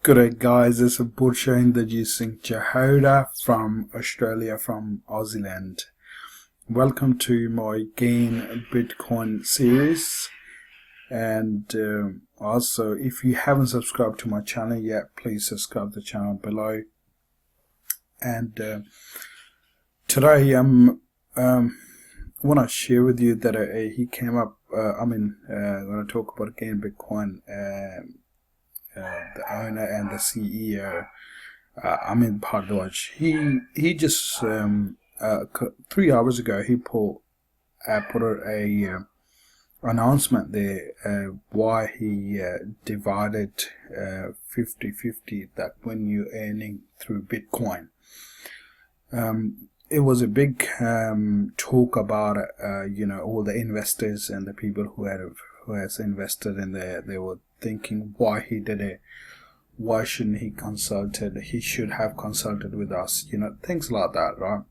Good guys, this is Bursha introducing Chahota from Australia, from Aussie land. Welcome to my Gainbitcoin series, and also if you haven't subscribed to my channel yet, please subscribe to the channel below. And today I'm want to share with you that he came up. I'm going to talk about Gainbitcoin. The owner and the CEO, Amit Bhardwaj. He just 3 hours ago he put a announcement there why he divided 50-50 that when you're earning through Bitcoin. It was a big talk about all the investors and the people who has invested in there. They were thinking why he did it, why shouldn't he consulted, he should have consulted with us, things like that, right?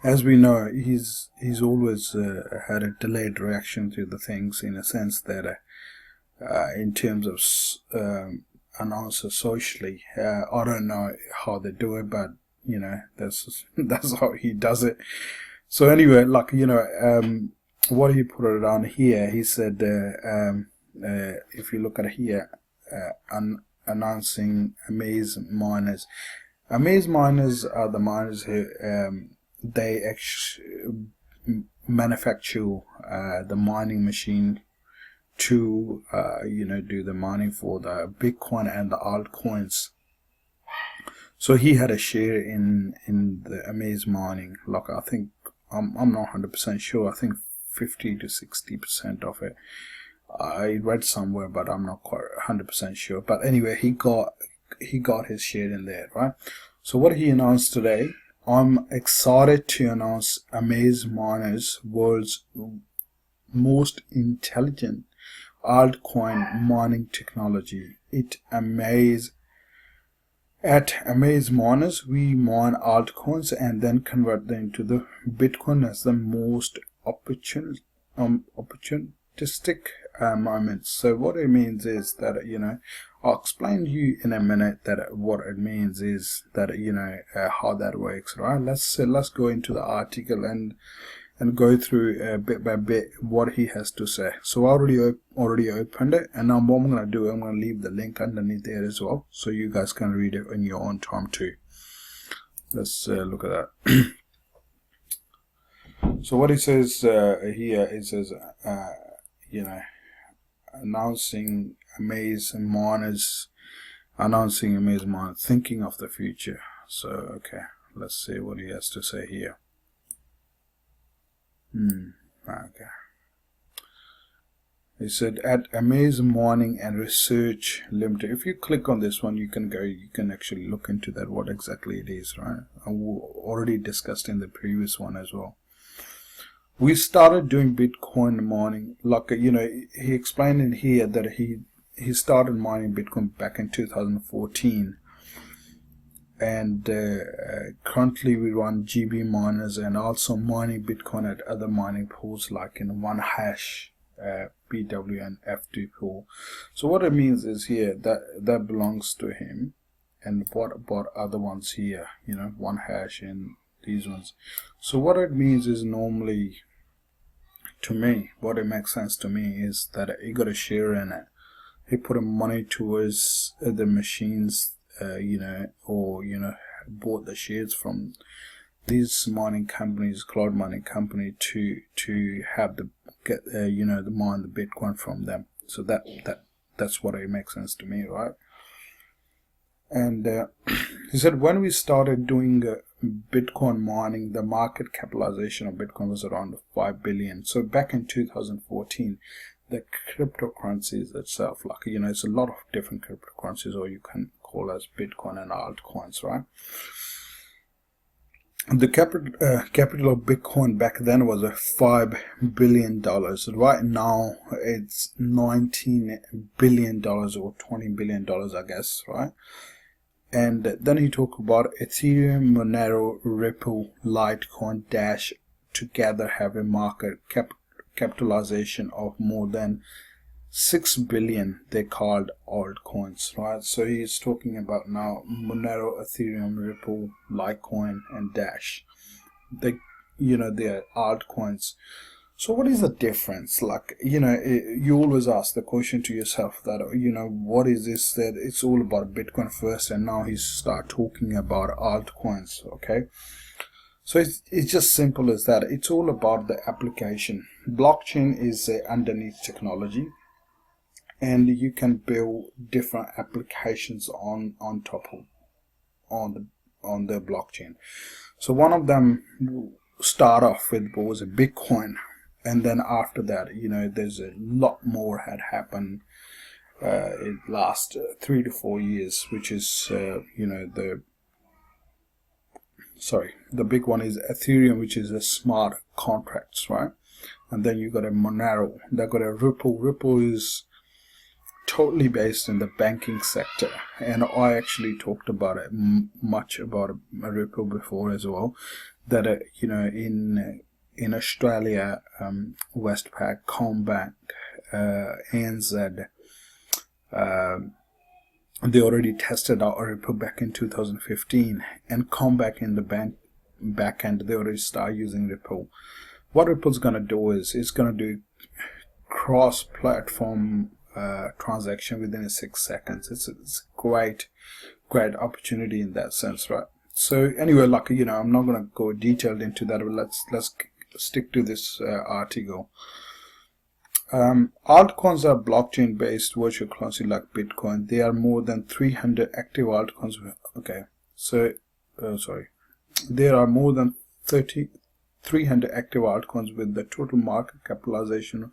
As we know, he's always had a delayed reaction to the things, in a sense that in terms of announcers socially, I don't know how they do it, but that's how he does it. So anyway, what he put it on here, he said if you look at here, announcing Amaze miners. Amaze miners are the miners who they actually manufacture the mining machine to do the mining for the Bitcoin and the altcoins. So he had a share in the Amaze mining. I think I'm not 100% sure. I think 50 to 60% of it. I read somewhere, but I'm not quite 100% sure. But anyway, he got his share in there, right? So what he announced today, I'm excited to announce Amaze Miners, world's most intelligent altcoin mining technology. At Amaze Miners, we mine altcoins and then convert them to the Bitcoin as the most opportunistic moments. So what it means is that I'll explain to you in a minute that what it means is that how that works, right? Let's go into the article and go through bit by bit what he has to say. So I already opened it, and now what I'm going to do, I'm going to leave the link underneath there as well, so you guys can read it in your own time too. Let's look at that. So what he says here, it says announcing Amaze miners, thinking of the future. So okay, let's see what he has to say here. Okay. He said, at Amaze Mining and Research Limited. If you click on this one, you can actually look into that, what exactly it is, right? And we already discussed in the previous one as well. We started doing Bitcoin mining, he explained in here that he started mining Bitcoin back in 2014, and currently we run GB miners and also mining Bitcoin at other mining pools like in One Hash, BW and F2 pool. So what it means is here that belongs to him, and what about other ones here, One Hash and these ones. So what it means is, normally to me, what it makes sense to me is that he got a share in it. He put money towards the machines, or bought the shares from these mining companies, cloud mining company, to have get the mine the Bitcoin from them. So that's what it makes sense to me, right? And he said, when we started doing Bitcoin mining, the market capitalization of Bitcoin was around 5 billion. So back in 2014, the cryptocurrencies itself, it's a lot of different cryptocurrencies, or you can call as Bitcoin and altcoins, right? The capital of Bitcoin back then was $5 billion. Right now, it's $19 billion or $20 billion, I guess, right? And then he talked about Ethereum, Monero, Ripple, Litecoin, Dash together have a market capitalization of more than 6 billion they called altcoins, right? So he's talking about now Monero, Ethereum, Ripple, Litecoin, and Dash. They, they're altcoins. So what is the difference? Like, you always ask the question to yourself that, what is this, that it's all about Bitcoin first, and now he's start talking about altcoins, okay? So it's just simple as that. It's all about the application. Blockchain is a underneath technology, and you can build different applications on top of on the blockchain. So one of them start off with was a Bitcoin, and then after that, there's a lot more had happened in last 3 to 4 years, which is the big one is Ethereum, which is a smart contracts, right? And then you got a Monero, they got a Ripple. Ripple is totally based in the banking sector, and I actually talked about it much about Ripple before as well, that in Australia, WESTpack, Combank, ANZ, they already tested out Ripple back in 2015, and Combank in the back end, they already start using Ripple. What Ripple's going to do is it's going to do cross-platform transaction within 6 seconds. It's a great opportunity in that sense, right? So anyway, I'm not going to go detailed into that, but let's stick to this article. Altcoins are blockchain based virtual currency like Bitcoin. There are more than 300 active altcoins. Okay, so there are more than 300 active altcoins with the total market capitalization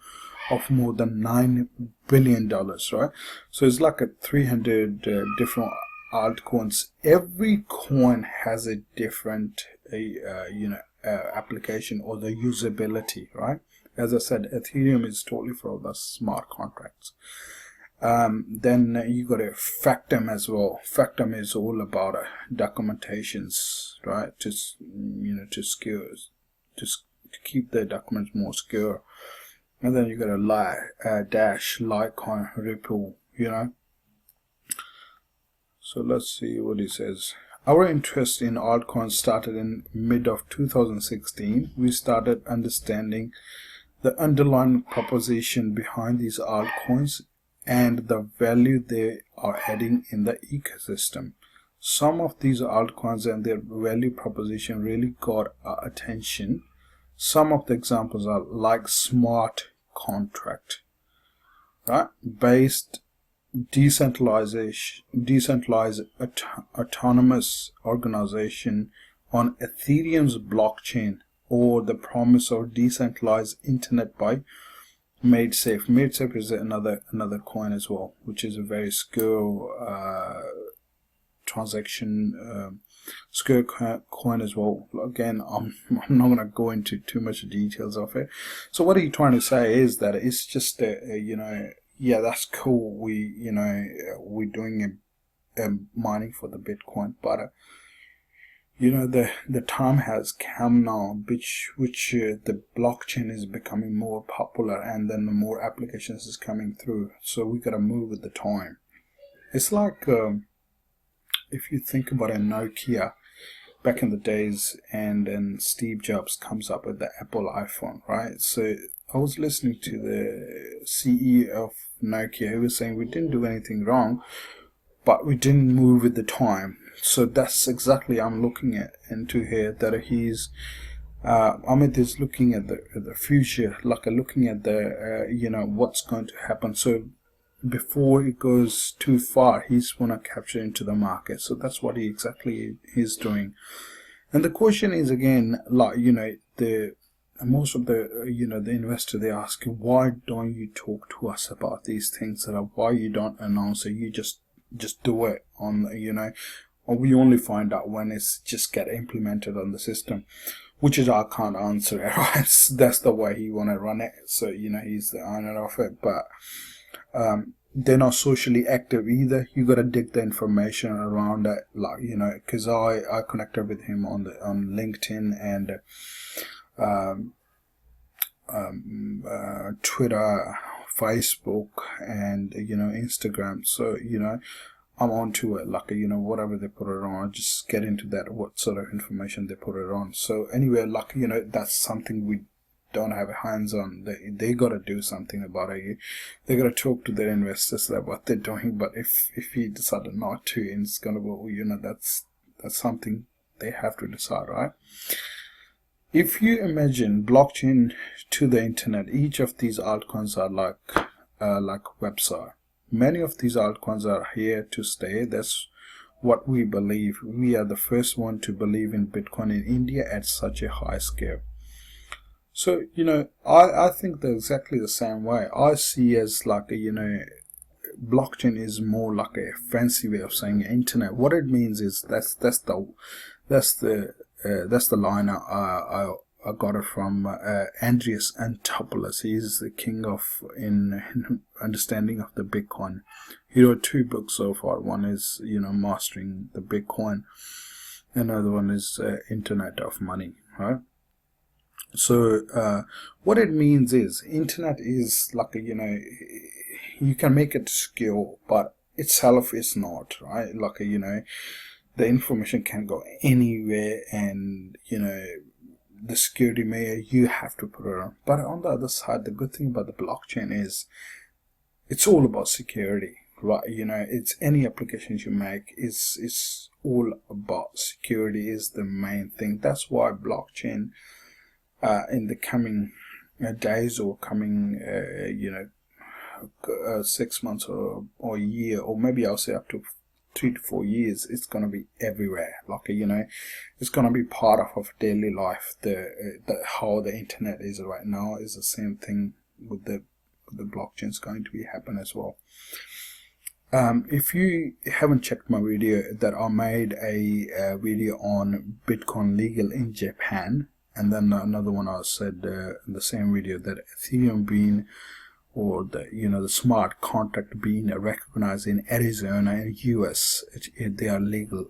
of more than $9 billion, right? So it's like a 300 different altcoins. Every coin has a different application or the usability, right? As I said, Ethereum is totally for the smart contracts. Then you got a Factum as well. Factum is all about documentations, right? To keep the documents more secure. And then you got a Dash, Litecoin, Ripple, So let's see what he says. Our interest in altcoins started in mid of 2016. We started understanding the underlying proposition behind these altcoins and the value they are adding in the ecosystem. Some of these altcoins and their value proposition really got our attention. Some of the examples are like smart contract, right? Based decentralized autonomous organization on Ethereum's blockchain, or the promise of decentralized internet by MadeSafe. MadeSafe is another coin as well, which is a very secure transaction, secure coin as well. Again, I'm not going to go into too much details of it. So what are you trying to say is that it's just yeah, that's cool. We're doing a mining for the Bitcoin, but the time has come now, which the blockchain is becoming more popular, and then the more applications is coming through. So we gotta move with the time. It's like if you think about a Nokia back in the days, and then Steve Jobs comes up with the Apple iPhone, right? So I was listening to the CEO of Nokia. He was saying we didn't do anything wrong, but we didn't move with the time. So that's exactly I'm looking at into here, that he's Amit is looking at the future, like looking at the what's going to happen. So before it goes too far, he's want to capture into the market. So that's what he exactly is doing. And the question is again, like the most of the the investor, they ask, why don't you talk to us about these things? That are why you don't announce it, you just do it on or we only find out when it's just get implemented on the system, which is I can't answer it, right? That's the way he want to run it. So he's the owner of it, but they're not socially active either. You got to dig the information around it, like because I connected with him on LinkedIn and Twitter, Facebook and Instagram. So I'm onto it, like whatever they put it on, I just get into that, what sort of information they put it on. So anyway, like that's something we don't have hands on. They gotta do something about it. They gotta talk to their investors about what they're doing. But if he decided not to, and it's gonna go, that's something they have to decide, right? If you imagine blockchain to the internet, each of these altcoins are like website. Many of these altcoins are here to stay. That's what we believe. We are the first one to believe in Bitcoin in India at such a high scale. So I think they're exactly the same way. I see as like blockchain is more like a fancy way of saying internet. What it means is that's the line I got it from Andreas Antonopoulos. He's the king of in understanding of the Bitcoin. He wrote 2 books so far. One is Mastering the Bitcoin. Another one is Internet of Money, right? So what it means is internet is like you can make it skill, but itself is not, right? Like the information can go anywhere, and the security layer you have to put it on. But on the other side, the good thing about the blockchain is it's all about security, right? It's any applications you make is all about security is the main thing. That's why blockchain in the coming days or coming 6 months or a year, or maybe I'll say up to 3 to 4 years, it's going to be everywhere. Like it's going to be part of daily life. How the internet is right now is the same thing with the blockchain is going to be happen as well. If you haven't checked my video, that I made a video on Bitcoin legal in Japan, and then another one I said in the same video that Ethereum being, or the smart contract being recognized in Arizona and US, they are legal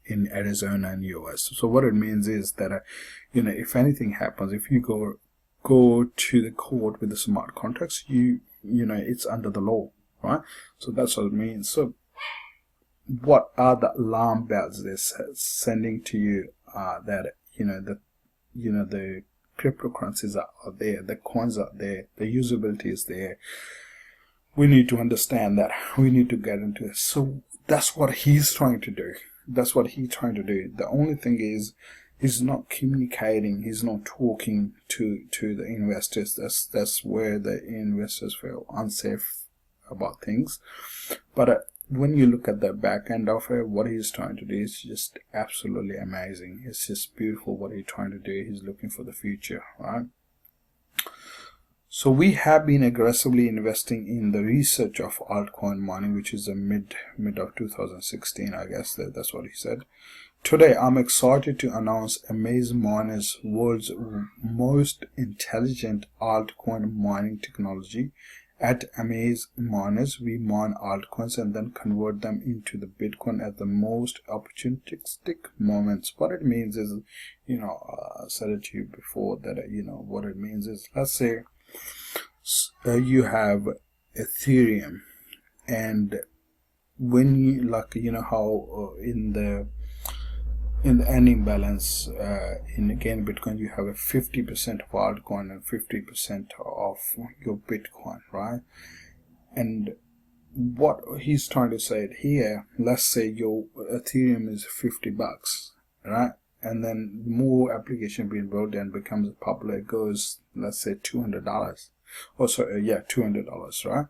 in Arizona and US. So what it means is that if anything happens, if you go to the court with the smart contracts, it's under the law, right? So that's what it means. So what are the alarm bells they're sending to you? That the cryptocurrencies are there, the coins are there, the usability is there. We need to understand that. We need to get into it. So that's what he's trying to do. That's what he's trying to do. The only thing is he's not communicating, he's not talking to the investors. That's where the investors feel unsafe about things. But when you look at the back end of it, what he's trying to do is just absolutely amazing. It's just beautiful what he's trying to do. He's looking for the future, right? So we have been aggressively investing in the research of altcoin mining, which is the mid of 2016, I guess. That's what he said. Today, I'm excited to announce Amaze Miners, world's most intelligent altcoin mining technology. At Amaze Miners, we mine altcoins and then convert them into the Bitcoin at the most opportunistic moments. What it means is, I said it to you before that, what it means is, let's say you have Ethereum, and when you how in the ending balance in Gainbitcoin you have a 50% of altcoin and 50% of your Bitcoin, right? And what he's trying to say here, let's say your Ethereum is $50, right? And then more application being built and becomes popular, it goes, let's say $200, or sorry, $200, right?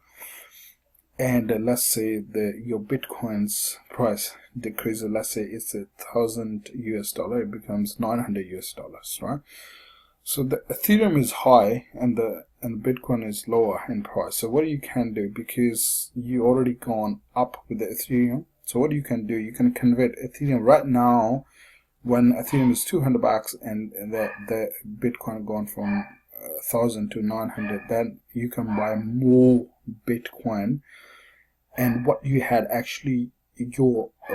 And let's say your Bitcoin's price decreases. Let's say it's $1,000 it becomes $900, right? So the Ethereum is high and the Bitcoin is lower in price. So what you can do, because you already gone up with the Ethereum, so what you can do, you can convert Ethereum right now when Ethereum is $200 and the Bitcoin gone from 1,000 to 900. Then you can buy more Bitcoin. And what you had actually,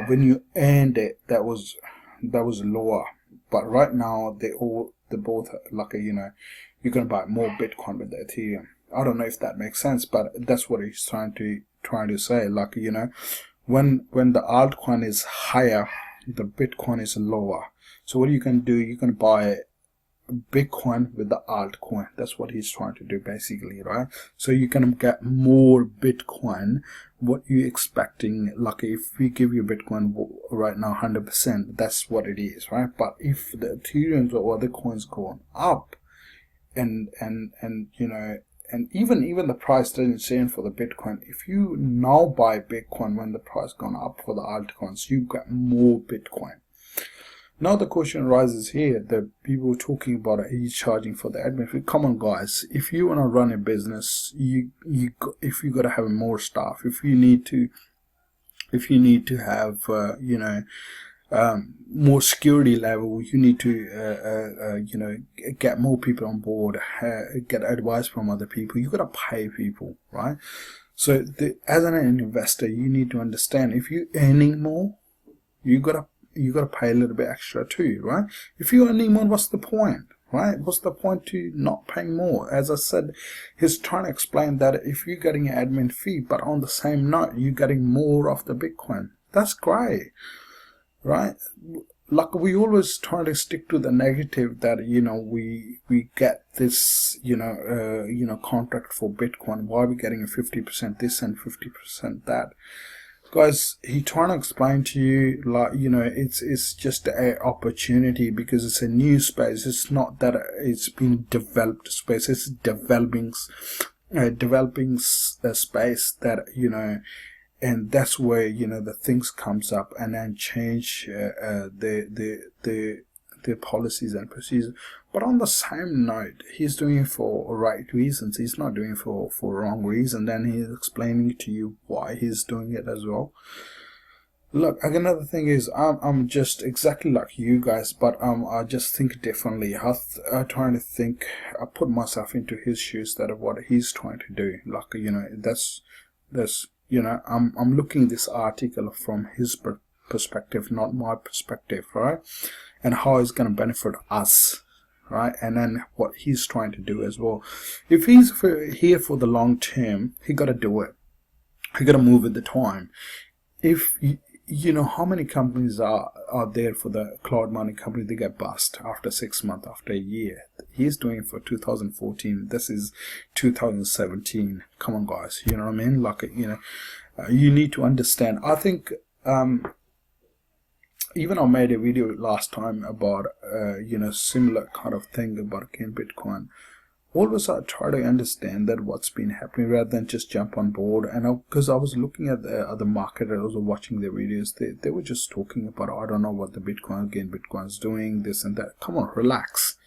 when you earned it, that was lower. But right now they both you're gonna buy more Bitcoin with the Ethereum. I don't know if that makes sense, but that's what he's trying to say. Like, you know, when the altcoin is higher, the Bitcoin is lower. So what you can do, you can buy Bitcoin with the altcoin. That's what he's trying to do basically, right? So you can get more Bitcoin. What you expecting, like if we give you Bitcoin right now 100%, that's what it is, right? But if the Ethereum or other coins go up, and you know, and even the price doesn't change for the Bitcoin. If you now buy Bitcoin when the price gone up for the altcoins, you get more Bitcoin. Now the question arises here that people talking about, are you charging for the admin fee? Come on guys, if you want to run a business, if you got to have more staff, if you need to have you know, more security level, you need to you know, get more people on board, get advice from other people, you got to pay people, right? So as an investor, you need to understand, if you're earning more, you got to pay a little bit extra too, right? If you're earning more, what's the point, right? What's the point to not paying more? As I said, he's trying to explain that if you're getting an admin fee, but on the same note, you're getting more of the Bitcoin, that's great, right? Like, we always try to stick to the negative that, you know, we get this, you know, contract for Bitcoin. Why are we getting a 50% this and 50% that? Guys, he trying to explain to you, like, you know, it's just an opportunity because it's a new space. It's not that it's been developed space. It's developing space that, you know, and that's where, you know, the things comes up and then change the policies and procedures. But on the same note, he's doing it for right reasons. He's not doing it for wrong reason. Then he's explaining to you why he's doing it as well. Look, another thing is, I'm just exactly like you guys, but I just think differently. I trying to think, I put myself into his shoes, that of what he's trying to do. Like, you know, that's you know, I'm looking at this article from his perspective, not my perspective, right? And how it's going to benefit us, right? And then what he's trying to do as well. If he's here for the long term, he got to do it. He got to move with the time. If you know how many companies are there for the cloud mining company, they get bust after 6 months, after a year. He's doing it for 2014. This is 2017. Come on, guys. You know what I mean? Like, you know, you need to understand. I think even I made a video last time about you know, similar kind of thing about Gainbitcoin. Always I try to understand that what's been happening rather than just jump on board. And because I was looking at the other market, I was watching their videos, they were just talking about, I don't know what the Gainbitcoin is doing, this and that. Come on, relax,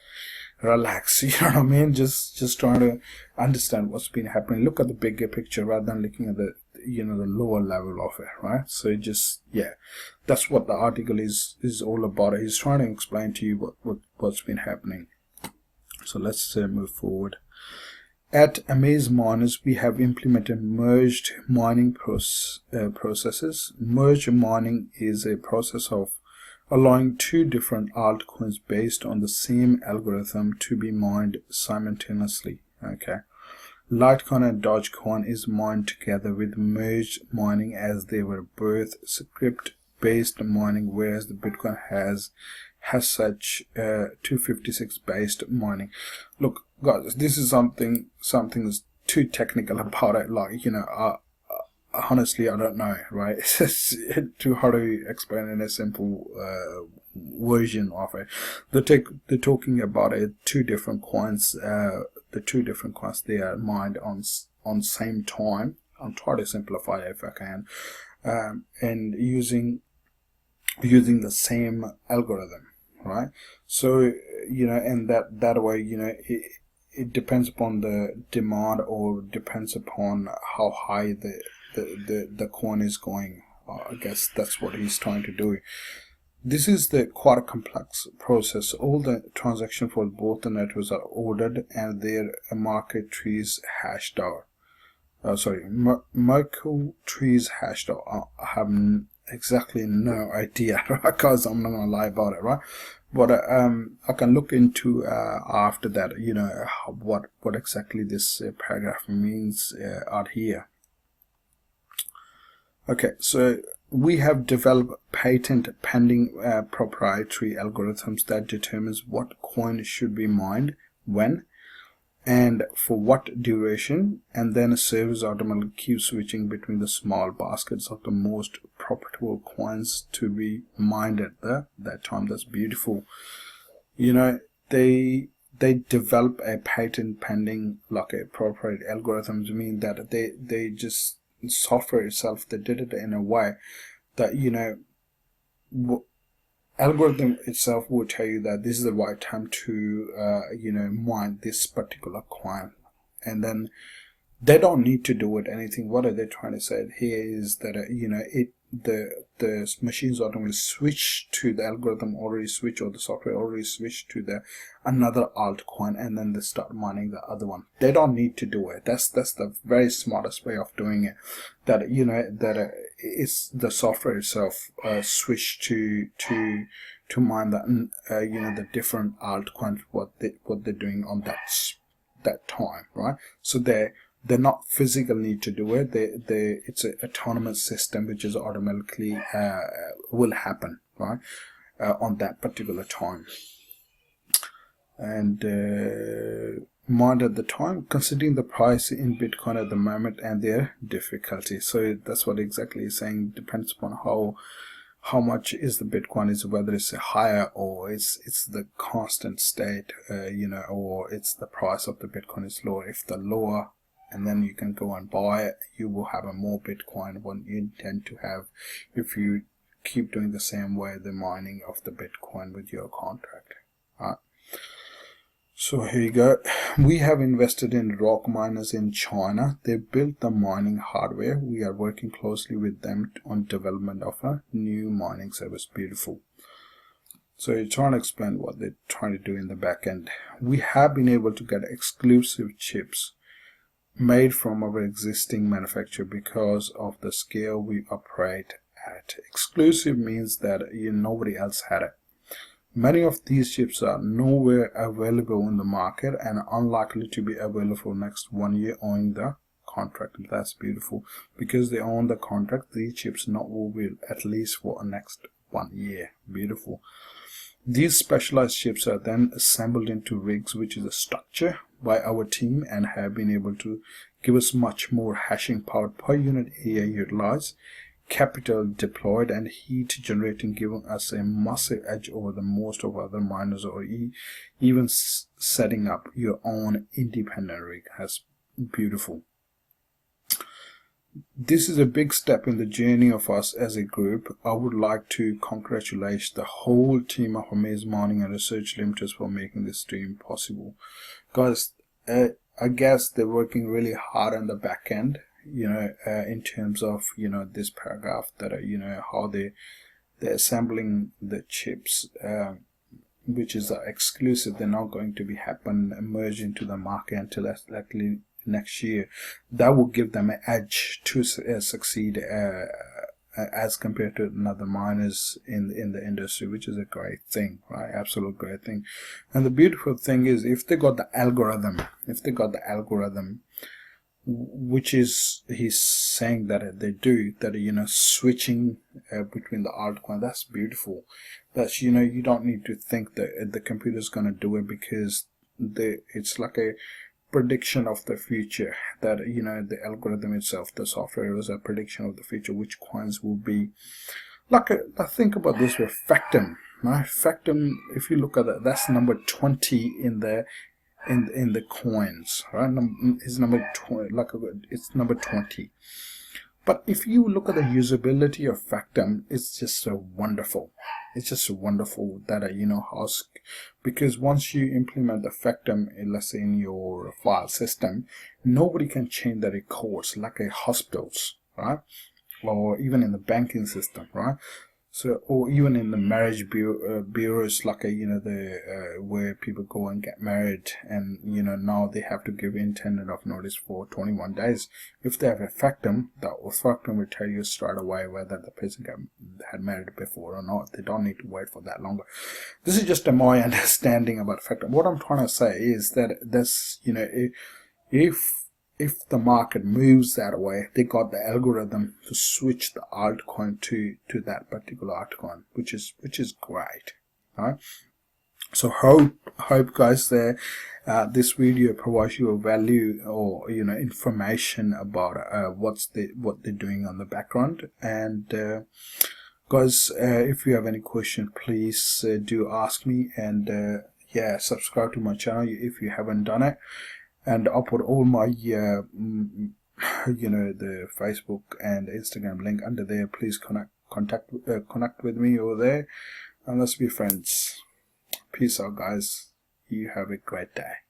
you know what I mean? Just trying to understand what's been happening. Look at the bigger picture rather than looking at the, you know, the lower level of it, right? So just, yeah, that's what the article is all about. He's trying to explain to you what's been happening. So let's move forward. At Amaze Miners, we have implemented merged mining processes. Merged mining is a process of allowing two different altcoins based on the same algorithm to be mined simultaneously. Okay. Litecoin and Dogecoin is mined together with merged mining, as they were both script-based mining, whereas the Bitcoin has such 256 based mining. Look, guys, this is something that's too technical about it. Like, you know, honestly, I don't know, right? It's just too hard to explain in a simple version of it. They're talking about it, two different coins. The two different coins, they are mined on same time. I'll try to simplify it if I can, and using the same algorithm, right? So, you know, and that way, you know, it depends upon the demand, or depends upon how high the coin is going. I guess that's what he's trying to do. This is quite a complex process. All the transactions for both the networks are ordered and their market trees hashed out. Merkle trees hashed out. I exactly no idea, right? Because I'm not gonna lie about it, right? But I can look into after that, you know, what exactly this paragraph means out here. Okay, so we have developed patent pending proprietary algorithms that determines what coin should be mined, when, and for what duration, and then servers automatically keep switching between the small baskets of the most profitable coins to be mined at that time. That's beautiful. You know, they develop a patent pending, like a proprietary algorithms, mean that they just software itself, they did it in a way that, you know, algorithm itself will tell you that this is the right time to you know, mine this particular coin, and then they don't need to do it anything. What are they trying to say here is that you know, the machines automatically switch to the algorithm already switch, or the software already switch to the another altcoin, and then they start mining the other one. They don't need to do it. That's the very smartest way of doing it. That, you know, that it's the software itself switch to mine the you know, the different altcoins, what they're doing on that time, right? So they're not physical need to do it. It's an autonomous system which is automatically will happen, right, on that particular time. And mind at the time, considering the price in Bitcoin at the moment and their difficulty. So that's what exactly is saying. Depends upon how much is the Bitcoin, is whether it's higher or it's the constant state, you know, or it's the price of the Bitcoin is lower. If the lower, and then you can go and buy it, you will have a more Bitcoin than you intend to have if you keep doing the same way the mining of the Bitcoin with your contract. All right. So here you go. We have invested in rock miners in China. They built the mining hardware. We are working closely with them on development of a new mining service. Beautiful. So you're trying to explain what they're trying to do in the back end. We have been able to get exclusive chips made from our existing manufacturer because of the scale we operate at. Exclusive means that nobody else had it. Many of these chips are nowhere available in the market and unlikely to be available next 1 year owning the contract. That's beautiful. Because they own the contract, these chips not will be at least for the next 1 year. Beautiful. These specialized chips are then assembled into rigs, which is a structure by our team, and have been able to give us much more hashing power per unit area utilized, capital deployed, and heat generating, giving us a massive edge over the most of other miners, or even setting up your own independent rig. That's beautiful. This is a big step in the journey of us as a group. I would like to congratulate the whole team of Amit Mining and Research Limited for making this stream possible. Guys, I guess they're working really hard on the back end, you know, in terms of, you know, this paragraph, that you know, how they're assembling the chips, which is exclusive. They're not going to be emerge into the market until likely next year. That will give them an edge to succeed as compared to another miners in the industry, which is a great thing, right? Absolute great thing. And the beautiful thing is, if they got the algorithm, which is, he's saying that they do, that, you know, switching between the altcoin, that's beautiful. That's, you know, you don't need to think that the computer's going to do it, because it's like a prediction of the future, that, you know, the algorithm itself, the software, is a prediction of the future, which coins will be. Like, I think about this with Factum, right? Factum, if you look at that, that's number 20 in the coins, right? It's number 20, like it's number 20. But if you look at the usability of Factum, it's just so wonderful. It's just so wonderful that, you know, how, because once you implement the Factum, let's say in your file system, nobody can change the records like a hospitals, right? Or even in the banking system, right? So, or even in the marriage bureaus, like where people go and get married, and now they have to give intended of notice for 21 days. If they have affect them, the affect them will tell you straight away whether the person had married before or not. They don't need to wait for that longer. This is just my understanding about affect them. What I'm trying to say is that this, if the market moves that way, they got the algorithm to switch the altcoin to that particular altcoin, which is great. All right. So hope guys that this video provides you a value or information about what they're doing on the background. And guys, if you have any question, please do ask me, and yeah, subscribe to my channel if you haven't done it. And I'll put all my the Facebook and Instagram link under there. Please connect with me over there, and let's be friends. Peace out, guys. You have a great day.